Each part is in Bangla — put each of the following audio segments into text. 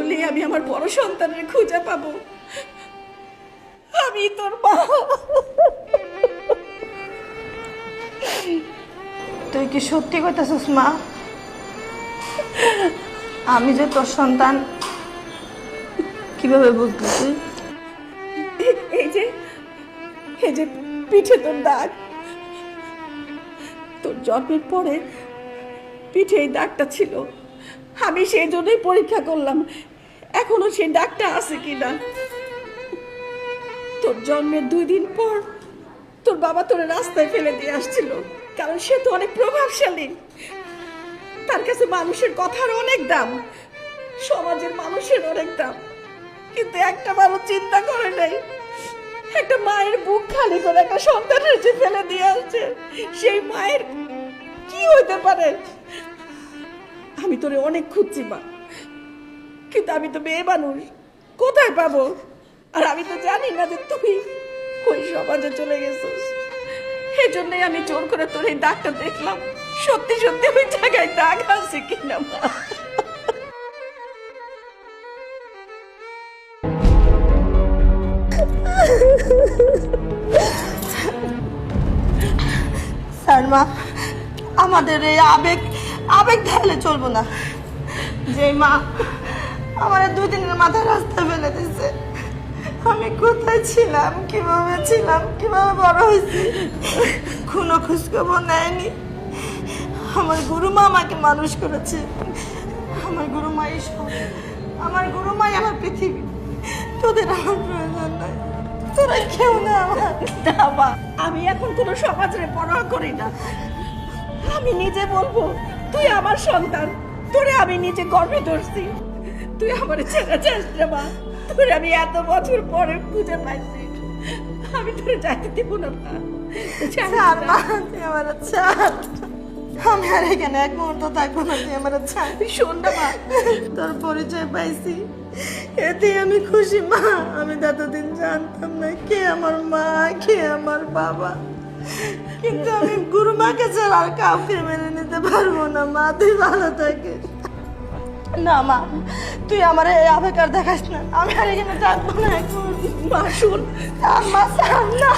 হলেই আমি আমার বড় সন্তানের খুঁজে পাবো। আমি তোর মা। তুই কি সত্যি কইতাছিস মা? আমি যে তোর সন্তান কিভাবে বুঝলি তুই? এই যে পিঠে তোর দাগ, তোর জন্মের পরে পিঠে এই দাগটা ছিল। আমি সেই জন্যই পরীক্ষা করলাম এখনো সেই দাগটা আছে কিনা। তোর জন্মের 2 দিন পর তোর বাবা তোর রাস্তায় ফেলে দিয়ে আসছিল, কারণ সে তো অনেক প্রভাবশালী। তার কাছে মানুষের কথার অনেক দাম, সমাজের মানুষের অনেক দাম, কিন্তু একটা মানুষ চিন্তা করে নাই একটা মায়ের বুক খালি করে একটা সন্তানের যে ফেলে দিয়ে আসছে, সেই মায়ের কি হইতে পারে। আমি তোরে অনেক খুঁজছি মা, কিন্তু আমি তো মেয়ে মানুষ, কোথায় পাবো? আর আমি তো জানি না যে তুই ওই সমাজে চলে গেছিস। এই জন্যই আমি জোর করে তোর এই দাগটা দেখলাম, সত্যি সত্যি ওই জায়গায় দাগ আছে কিনা মা। স্যার মা, আমাদের এই আবেগ ঢালে চলবো না। যে মা আমার 2 দিনের মাথায় রাস্তায় ফেলে দিচ্ছে, আমি কোথায় ছিলাম, কিভাবে বড় হয়েছি, কোনো খোঁজখবর নেয়নি। আমার গুরুমা আমাকে মানুষ করেছে, আমার গুরুমাই সব, আমার গুরুমাই আমার পৃথিবী। তোদের আমার প্রয়োজন নাই, তোরা কেউ না আমার। না মা, আমি এখন কোনো সমাজের পরোয়া করি না। আমি নিজে বলবো তুই আমার সন্তান, তোরে আমি নিজে গর্বে ধরছি। তুই আমার ছেড়ে যাস না মা, তোরে আমি এত বছর পরে খুঁজে পাইছি। আমি তোরে যাইতে দেব না মা। ছাড় মা, তুই আমার ছাড়। আমি আর এখানে এক মুহূর্ত থাকবো না, তুই আমার ছাড়। শোন না মা, তোর পরিচয় পাইছি, এতে আমি খুশি মা। আমি এতদিন জানতাম না কে আমার মা, কে আমার বাবা, কিন্তু আমি গুরুমাকে ছাড়া আর কাউকে মেনে নিতে পারবো না মা। তুই ভালো থাকিস। না মা, তুই আমার এই আবেগ আর দেখাস না, আমি আর এখানে থাকবো না এক মুহূর্ত। মা শোন, মা ছাড় না।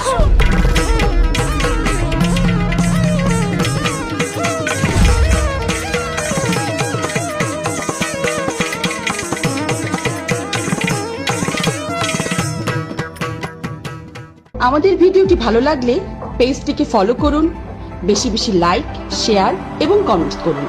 আমাদের ভিডিওটি ভালো লাগলে পেজটিকে ফলো করুন, বেশি বেশি লাইক, শেয়ার এবং কমেন্ট করুন।